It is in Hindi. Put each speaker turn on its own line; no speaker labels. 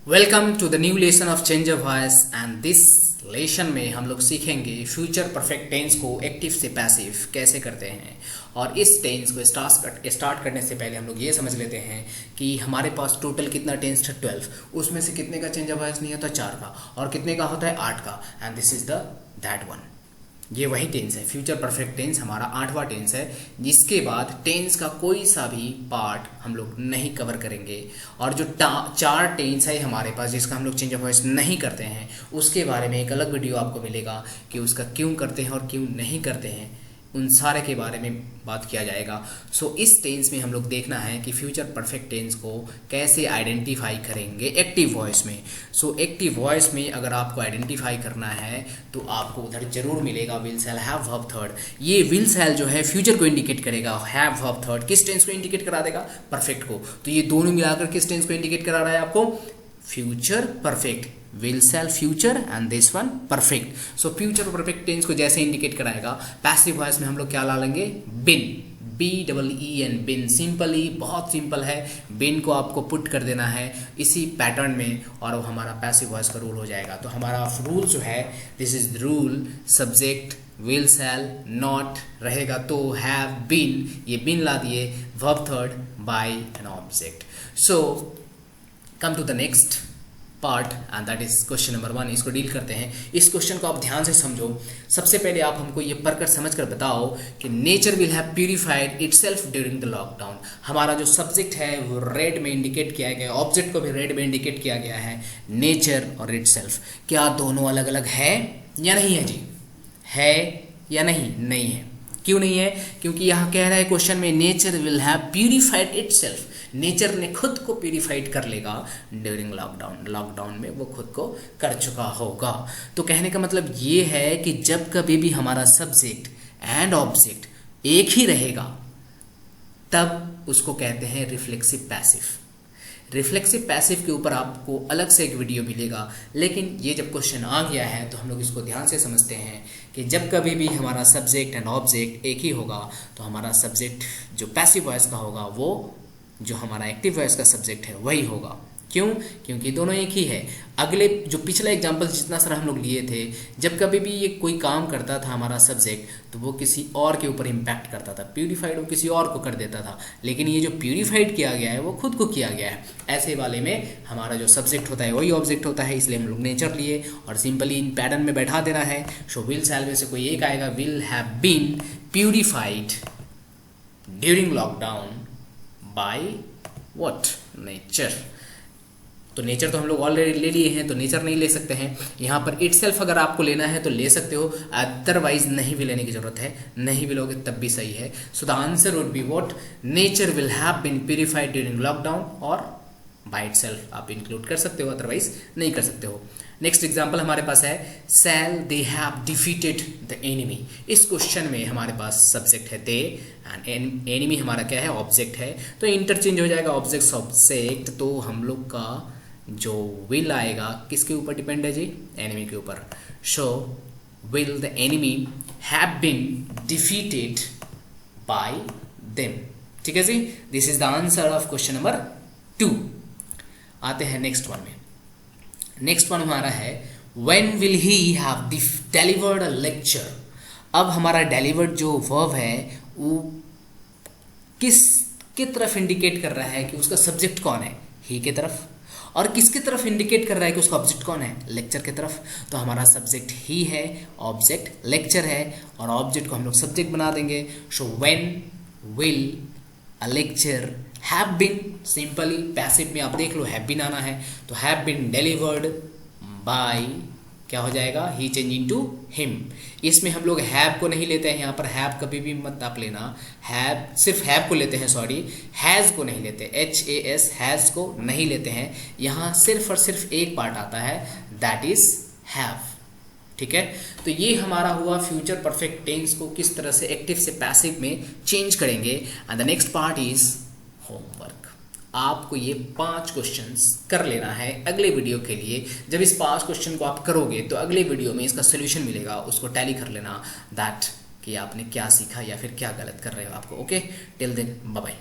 Welcome to the new lesson of change of voice and this lesson में हम लोग सीखेंगे फ्यूचर परफेक्ट टेंस को एक्टिव से पैसिव कैसे करते हैं। और इस टेंस को स्टार्ट करने से पहले हम लोग ये समझ लेते हैं कि हमारे पास टोटल कितना टेंस था 12, उसमें से कितने का चेंज ऑफ वॉइस नहीं होता 4 का, और कितने का होता है 8 का, and this is the that one. ये वही टेंस है, फ्यूचर परफेक्ट टेंस हमारा 8वां टेंस है, जिसके बाद टेंस का कोई सा भी पार्ट हम लोग नहीं कवर करेंगे। और जो 4 टेंस है हमारे पास जिसका हम लोग चेंज ऑफ वॉइस नहीं करते हैं, उसके बारे में एक अलग वीडियो आपको मिलेगा कि उसका क्यों करते हैं और क्यों नहीं करते हैं, उन सारे के बारे में बात किया जाएगा। सो इस टेंस में हम लोग देखना है कि फ्यूचर परफेक्ट टेंस को कैसे आइडेंटिफाई करेंगे एक्टिव वॉइस में। सो एक्टिव वॉइस में अगर आपको आइडेंटिफाई करना है तो आपको उधर जरूर मिलेगा will shall have verb third. ये विल शैल जो है फ्यूचर को इंडिकेट करेगा, हैव वर्ब थर्ड किस टेंस को इंडिकेट करा देगा, परफेक्ट को। तो ये दोनों मिलाकर किस टेंस को इंडिकेट करा रहा है आपको, future perfect, will shall future and this one perfect. So future perfect tense को जैसे इंडिकेट कराएगा, पैसिव वॉइस में हम लोग क्या ला लेंगे, बिन, BEEN, बिन। सिंपली बहुत सिंपल है, बिन को आपको पुट कर देना है इसी पैटर्न में और वो हमारा पैसिव वॉइस का रूल हो जाएगा। तो हमारा रूल जो है, this is rule, subject will shall not रहेगा तो हैव बीन, ये बिन ला दिए, verb third by an object. So come to the next part and that is question number 1। इसको डील करते हैं। इस क्वेश्चन को आप ध्यान से समझो। सबसे पहले आप हमको ये पढ़कर समझ कर बताओ कि nature will have purified itself during the lockdown. हमारा जो सब्जेक्ट है वो रेड में इंडिकेट किया गया है, ऑब्जेक्ट को भी रेड में इंडिकेट किया गया है, नेचर और इटसेल्फ। क्या दोनों अलग अलग है या नहीं है जी, है या नहीं, नहीं है। क्यों नहीं है, क्योंकि यहाँ कह रहा है क्वेश्चन में nature will have purified itself, nature ने खुद को प्यूरिफाइड कर लेगा ड्यूरिंग लॉकडाउन, लॉकडाउन में वो खुद को कर चुका होगा। तो कहने का मतलब ये है कि जब कभी भी हमारा सब्जेक्ट एंड ऑब्जेक्ट एक ही रहेगा तब उसको कहते हैं रिफ्लेक्सिव पैसिव। रिफ्लेक्सिव पैसिव के ऊपर आपको अलग से एक वीडियो मिलेगा, लेकिन ये जब क्वेश्चन आ गया है तो हम लोग इसको ध्यान से समझते हैं कि जब कभी भी हमारा सब्जेक्ट एंड ऑब्जेक्ट एक ही होगा तो हमारा सब्जेक्ट जो पैसिव वॉइस का होगा वो जो हमारा एक्टिव वॉइस का सब्जेक्ट है वही होगा। क्यों, क्योंकि दोनों एक ही है। अगले जो पिछला एग्जाम्पल जितना सारा हम लोग लिए थे, जब कभी भी ये कोई काम करता था हमारा सब्जेक्ट तो वो किसी और के ऊपर इम्पैक्ट करता था, प्यूरिफाइड वो किसी और को कर देता था, लेकिन ये जो प्यूरिफाइड किया गया है वो खुद को किया गया है। ऐसे वाले में हमारा जो सब्जेक्ट होता है वही ऑब्जेक्ट होता है, इसलिए हम लोग नेचर लिए और सिंपली इन पैटर्न में बैठा देना है। सो विल शैल में से कोई एक आएगा, will have been purified during lockdown by what, nature. तो नेचर तो हम लोग ऑलरेडी ले लिए हैं तो नेचर नहीं ले सकते हैं। यहाँ पर इटसेल्फ अगर आपको लेना है तो ले सकते हो, अदरवाइज नहीं भी लेने की जरूरत है, नहीं भी लोगे तब भी सही है। So the answer would be what, nature will have been purified during lockdown, और बाय इटसेल्फ आप इंक्लूड कर सकते हो, अदरवाइज नहीं कर सकते हो। नेक्स्ट एग्जाम्पल हमारे पास है, shall they have defeated the enemy. इस क्वेश्चन में हमारे पास सब्जेक्ट है दे एंड एनिमी हमारा क्या है, ऑब्जेक्ट है। तो इंटरचेंज हो जाएगा ऑब्जेक्ट सब्जेक्ट, तो हम लोग का जो विल आएगा किसके ऊपर डिपेंड है जी, एनिमी के ऊपर। So will the enemy have been defeated by them. ठीक है जी, this is the answer of question number 2। आते हैं नेक्स्ट वन में। नेक्स्ट वन हमारा है, when will he have delivered a lecture. अब हमारा डिलीवर्ड जो वर्ब है वो किसके तरफ इंडिकेट कर रहा है कि उसका सब्जेक्ट कौन है, ही के तरफ, और किसके तरफ इंडिकेट कर रहा है कि उसका ऑब्जेक्ट कौन है, लेक्चर के तरफ। तो हमारा सब्जेक्ट ही है, ऑब्जेक्ट लेक्चर है, और ऑब्जेक्ट को हम लोग सब्जेक्ट बना देंगे। So when will a lecture have been, simply passive में आप देख लो हैव बीन आना है, तो हैव बीन डिलीवर्ड बाय, क्या हो जाएगा, ही चेंज इनटू हिम। इसमें हम लोग हैव को नहीं लेते हैं, यहाँ पर हैव कभी भी मत आप लेना, हैव सिर्फ हैव को लेते हैं, सॉरी हैज़ को नहीं लेते, HAS हैज़ को नहीं लेते हैं। यहाँ सिर्फ और सिर्फ एक पार्ट आता है, दैट इज हैव। ठीक है, तो ये हमारा हुआ फ्यूचर परफेक्ट टेंस को किस तरह से एक्टिव से पैसिव में चेंज करेंगे। And the next part is homework. आपको ये 5 क्वेश्चंस कर लेना है अगले वीडियो के लिए। जब इस 5 क्वेश्चन को आप करोगे तो अगले वीडियो में इसका सोल्यूशन मिलेगा, उसको टैली कर लेना, दैट कि आपने क्या सीखा या फिर क्या गलत कर रहे हो आपको। Okay, till then bye bye.